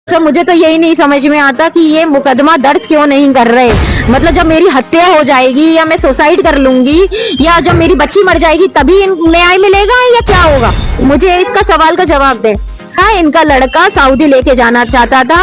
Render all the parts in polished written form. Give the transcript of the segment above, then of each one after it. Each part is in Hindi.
सर मुझे तो यही नहीं समझ में आता कि ये मुकदमा दर्ज क्यों नहीं कर रहे। मतलब जब मेरी हत्या हो जाएगी या मैं सुसाइड कर लूंगी या जब मेरी बच्ची मर जाएगी तभी न्याय मिलेगा या क्या होगा? मुझे इसका सवाल का जवाब दे। हाँ, इनका लड़का सऊदी लेके जाना चाहता था,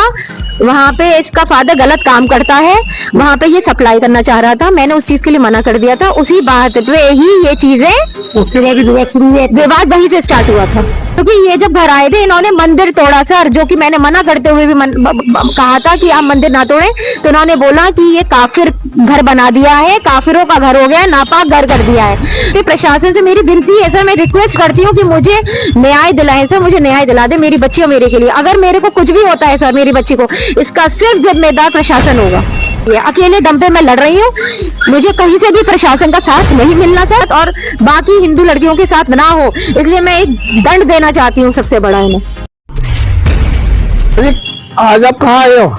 वहाँ पे इसका फादर गलत काम करता है, वहाँ पे ये सप्लाई करना चाह रहा था। मैंने उस चीज के लिए मना कर दिया था। उसी बात पे ही ये चीजें, उसके बाद ही विवाद शुरू हुआ। विवाद वहीं से स्टार्ट हुआ था क्योंकि ये जब घर आए थे इन्होंने मंदिर तोड़ा सर, जो कि मैंने मना करते हुए भी कहा था कि आप मंदिर ना तोड़े, तो इन्होंने बोला कि ये काफिर घर बना दिया है, काफिरों का घर हो गया, नापाक घर कर दिया है। तो प्रशासन से मेरी विनती है सर, मैं रिक्वेस्ट करती हूँ कि मुझे न्याय दिलाएं सर, मुझे न्याय दिला दे मेरी बच्ची और मेरे के लिए। अगर मेरे को कुछ भी होता है सर मेरी बच्ची को, इसका सिर्फ जिम्मेदार प्रशासन होगा। ये अकेले दम पे मैं लड़ रही हूँ, मुझे कहीं से भी प्रशासन का साथ नहीं मिलना सर, और बाकी हिंदू लड़कियों के साथ ना हो, इसलिए मैं एक दंड देना चाहती हूँ सबसे बड़ा इन्हें। आज आप कहाँ आए हो?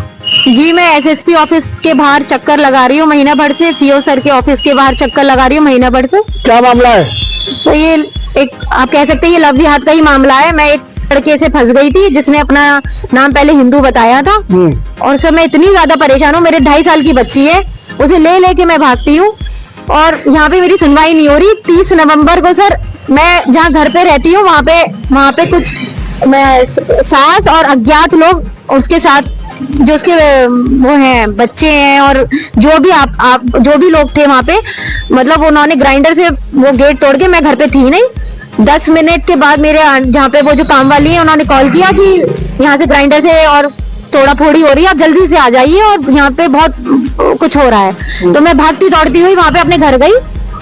जी मैं एसएसपी ऑफिस के बाहर चक्कर लगा रही हूँ महीना भर से, सीओ सर के ऑफिस के बाहर चक्कर लगा रही हूँ महीना भर से। क्या मामला है? सर ये एक आप कह सकते हैं ये लव जिहाद का ही मामला है। मैं एक लड़के से फंस गई थी जिसने अपना नाम पहले हिंदू बताया था, और सर मैं इतनी ज्यादा परेशान हूँ। मेरे 2.5 साल की बच्ची है, उसे ले लेके मैं भागती हूँ और यहाँ पे मेरी सुनवाई नहीं हो रही। 30 नवंबर को सर मैं जहाँ घर पे रहती हूँ वहाँ पे कुछ सास और अज्ञात लोग, उसके साथ जो उसके वो हैं बच्चे हैं और जो भी आप जो भी लोग थे वहाँ पे, मतलब उन्होंने ग्राइंडर से वो गेट तोड़ के, मैं घर पे थी नहीं, 10 मिनट के बाद मेरे जहाँ पे वो जो काम वाली है उन्होंने कॉल किया कि यहाँ से ग्राइंडर से और तोड़ा फोड़ी हो रही है, आप जल्दी से आ जाइए और यहाँ पे बहुत कुछ हो रहा है। तो मैं भागती दौड़ती हुई वहाँ पे अपने घर गई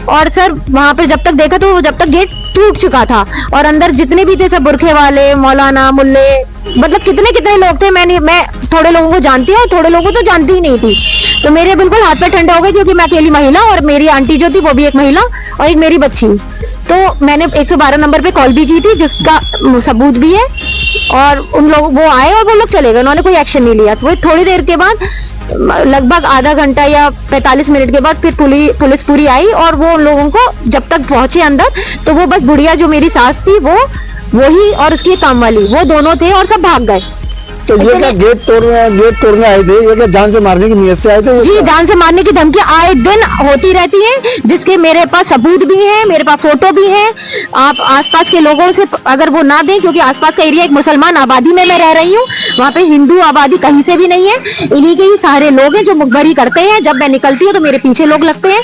और सर वहाँ पे जब तक देखा तो जब तक गेट टूट चुका था और अंदर जितने भी थे सब बुरखे वाले, मौलाना, मुल्ले, मतलब कितने कितने लोग थे। मैं थोड़े लोगों को जानती हूँ और थोड़े लोगों को तो जानती ही नहीं थी। तो मेरे बिल्कुल हाथ पे ठंडा हो गए क्योंकि मैं अकेली महिला और मेरी आंटी जो थी वो भी एक महिला और एक मेरी बच्ची। तो मैंने 112 नंबर पे कॉल भी की थी जिसका सबूत भी है, और उन लोग वो आए और वो लोग चले गए, उन्होंने कोई एक्शन नहीं लिया। वो थोड़ी देर के बाद लगभग आधा घंटा या 45 मिनट के बाद फिर पुलिस पूरी आई और वो उन लोगों को जब तक पहुंचे अंदर तो वो बस बुढ़िया जो मेरी सास थी वही और उसकी काम वाली, वो दोनों थे और सब भाग गए। तो ये क्या गेट तोड़ने आए थे? ये क्या जान से मारने की नियत से आए थे? जी जान से मारने की धमकी आए दिन होती रहती है, जिसके मेरे पास सबूत भी है, मेरे पास फोटो भी है। आप आसपास के लोगों से अगर वो ना दें, क्योंकि आसपास का एरिया एक मुसलमान आबादी में मैं रह रही हूँ, वहाँ पे हिंदू आबादी कहीं से भी नहीं है। इन्हीं के ही सारे लोग हैं जो मुखबरी करते हैं। जब मैं निकलती हूँ तो मेरे पीछे लोग लगते हैं,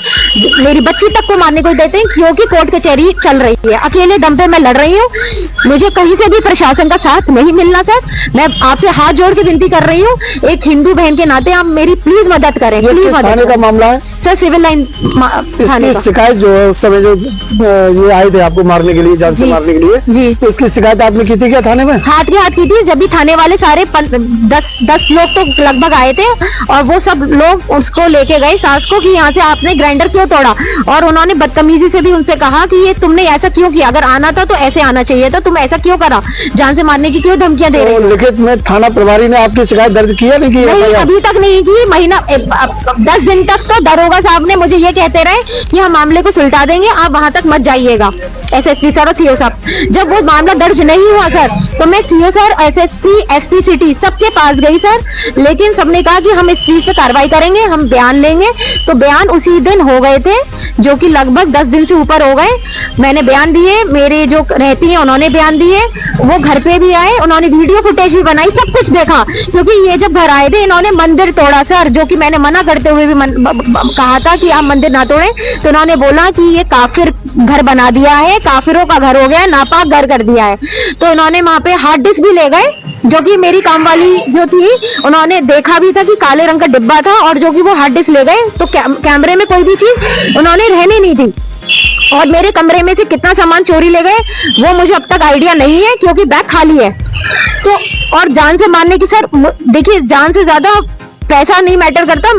मेरी बच्ची तक को मारने को देते हैं क्योंकि कोर्ट कचहरी चल रही है। अकेले दम पे मैं लड़ रही हूँ, मुझे कहीं से भी प्रशासन का साथ नहीं मिलना सर। मैं आपसे हाथ जोड़ के विनती कर रही हूँ, एक हिंदू बहन के नाते आप मेरी प्लीज मदद करें। किस थाने का मामला है सर? सिविल लाइन थाने का। शिकायत जो उस समय जो ये आए थे आपको मारने के लिए, जान से मारने के लिए जी, तो इसकी शिकायत आपने की थी क्या थाने में? हाथ के हाथ की थी। जब भी थाने वाले सारे 10 लोग तो लगभग आए थे और वो सब लोग उसको लेके गए सास को कि यहाँ से आपने ग्राइंडर क्यों तोड़ा, और उन्होंने बदतमीजी से भी उनसे कहा कि ये तुमने ऐसा क्यों किया, अगर आना था तो ऐसे आना चाहिए था, तुम ऐसा क्यों करा, जान से मारने की क्यों धमकियां दे रहे हो? लिखित में थाना प्रभारी ने आपकी शिकायत दर्ज किया नहीं? नहीं, अभी तक नहीं की। महीना 10 दिन तक तो दरोगा साहब ने मुझे ये कहते रहे कि हम मामले को सुलटा देंगे, आप वहां तक मत जाइएगा, एसएसपी सर और सीओ साहब। जब वो मामला दर्ज नहीं हुआ सर तो मैं CO sir, SSP, SP city सबके पास गई सर, लेकिन सबने कहा कि हम इस चीज पे कार्रवाई करेंगे, हम बयान लेंगे। तो बयान उसी दिन हो गए थे जो कि लगभग 10 दिन से ऊपर हो गए। मैंने बयान दिए, मेरे जो रहती है उन्होंने बयान दिए, वो घर पे भी आए, उन्होंने वीडियो फुटेज भी बनाई, सब कुछ देखा। क्योंकि ये जब घर आए थे इन्होंने मंदिर तोड़ा सर, जो कि मैंने मना करते हुए भी कहा था कि आप मंदिर ना तोड़ें। तो इन्होंने बोला कि ये काफिर घर बना दिया है, काफिरों का घर हो गया, नापाक घर कर दिया है। तो इन्होंने वहां पे हार्ड डिस्क भी ले गए, जो कि मेरी काम वाली जो थी उन्होंने देखा भी था कि काले रंग का डिब्बा था, और जो कि वो हार्ड डिस्क ले गए। तो कैमरे में कोई भी चीज उन्होंने रहने नहीं दी, और मेरे कमरे में से कितना सामान चोरी ले गए वो मुझे अब तक आइडिया नहीं है क्योंकि बैग खाली है। तो और जान से मारने की सर, देखिए जान से ज्यादा पैसा नहीं मैटर करता,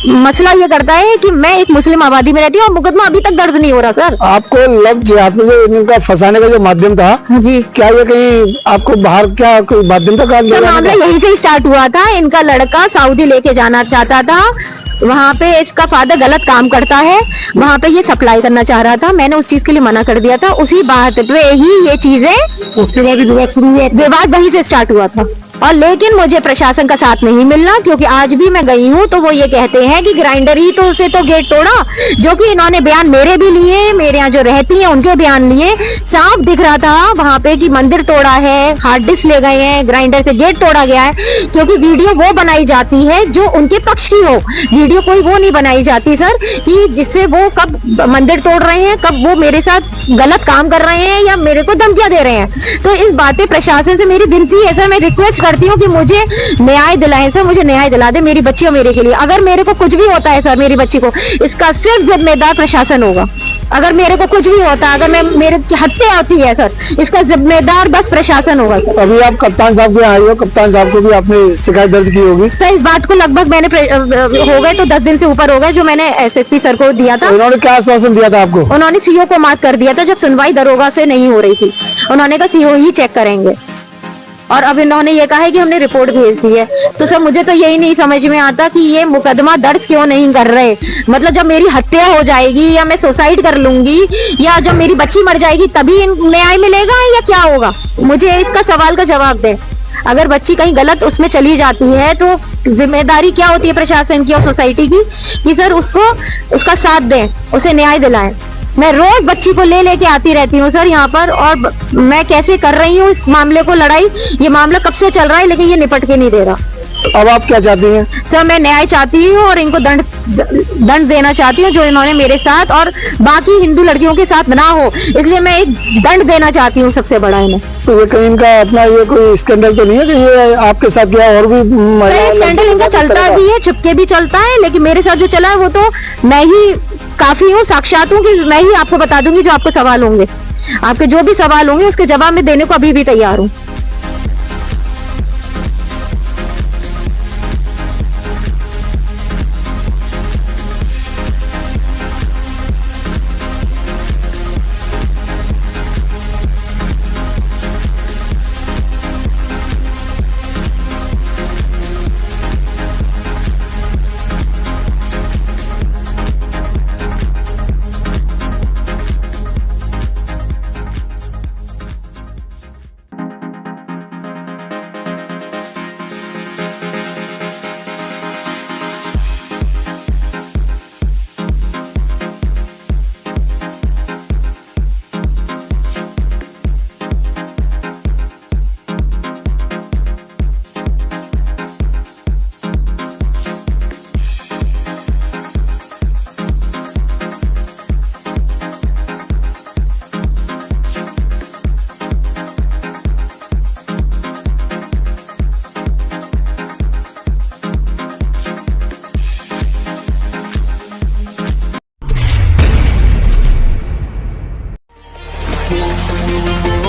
मसला ये करता है कि मैं एक मुस्लिम आबादी में रहती हूँ और मुकदमा अभी तक दर्ज नहीं हो रहा सर। आपको लव जिहाद में जो इनका फंसाने का जो माध्यम था जी, क्या ये कहीं आपको बाहर क्या कोई माध्यम था? मामला यहीं से स्टार्ट हुआ था। इनका लड़का सऊदी लेके जाना चाहता था, वहाँ पे इसका फादर गलत काम करता है, वहाँ पे ये सप्लाई करना चाह रहा था। मैंने उस चीज के लिए मना कर दिया था। उसी बात पे ही ये चीजें, उसके बाद ही विवाद शुरू हुआ। विवाद वहीं से स्टार्ट हुआ था। और लेकिन मुझे प्रशासन का साथ नहीं मिलना, क्योंकि आज भी मैं गई हूँ तो वो ये कहते हैं कि ग्राइंडर ही तो से तो गेट तोड़ा, जो कि इन्होंने बयान मेरे भी लिए, मेरे यहाँ जो रहती हैं उनके बयान लिए। साफ दिख रहा था वहां पे कि मंदिर तोड़ा है, हार्ड डिस्क ले गए हैं, ग्राइंडर से गेट तोड़ा गया है, क्योंकि वीडियो वो बनाई जाती है जो उनके पक्ष की हो। वीडियो कोई वो नहीं बनाई जाती सर कि जिससे वो कब मंदिर तोड़ रहे हैं, कब वो मेरे साथ गलत काम कर रहे हैं या मेरे को धमकियां दे रहे हैं। तो इस बात पे प्रशासन से मेरी विनती है सर, मैं रिक्वेस्ट करती हूँ कि मुझे न्याय दिलाएं सर, मुझे न्याय दिला दे मेरी बच्ची और मेरे के लिए। अगर मेरे को कुछ भी होता है सर मेरी बच्ची को, इसका सिर्फ जिम्मेदार प्रशासन होगा। अगर मेरे को कुछ भी होता है, अगर मैं मेरे की हत्या होती है सर, इसका जिम्मेदार बस प्रशासन होगा सर। अभी आप कप्तान साहब के यहाँ आई हो, कप्तान साहब को भी आपने शिकायत दर्ज की होगी सर। इस बात को लगभग मैंने हो गए तो 10 दिन से ऊपर हो गए, जो मैंने एसएसपी सर को दिया था। उन्होंने क्या आश्वासन दिया था आपको? उन्होंने सीओ को मार्क कर दिया था जब सुनवाई दरोगा से नहीं हो रही थी। उन्होंने कहा सीओ ही चेक करेंगे, और अब इन्होंने ये कहा है कि हमने रिपोर्ट भेज दी है। तो सर मुझे तो यही नहीं समझ में आता कि ये मुकदमा दर्ज क्यों नहीं कर रहे। मतलब जब मेरी हत्या हो जाएगी या मैं सुसाइड कर लूंगी या जब मेरी बच्ची मर जाएगी तभी न्याय मिलेगा या क्या होगा? मुझे इसका सवाल का जवाब दें। अगर बच्ची कहीं गलत उसमें चली जाती है तो जिम्मेदारी क्या होती है प्रशासन की और सोसाइटी की कि सर उसको उसका साथ दें, उसे न्याय दिलाएं। मैं रोज बच्ची को ले लेके आती रहती हूँ सर यहाँ पर, और मैं कैसे कर रही हूँ इस मामले को लड़ाई। ये मामला कब से चल रहा है लेकिन ये निपट के नहीं दे रहा। अब आप क्या चाहती हैं? सर मैं न्याय चाहती हूँ और इनको दंड देना चाहती हूँ जो इन्होंने मेरे साथ और बाकी हिंदू लड़कियों के साथ ना हो, इसलिए मैं एक दंड देना चाहती हूँ सबसे बड़ा इन्हें। तो ये कहीं इनका अपना ये कोई स्कैंडल तो नहीं है कि ये आपके साथ क्या और भी स्कैंडल इनका चलता भी है, छुपके भी चलता है, लेकिन मेरे साथ जो चला है वो तो मैं ही काफी हूँ, साक्षात हूँ कि मैं ही आपको बता दूंगी। जो आपको सवाल होंगे, आपके जो भी सवाल होंगे उसके जवाब में देने को अभी भी तैयार हूँ। Thank you.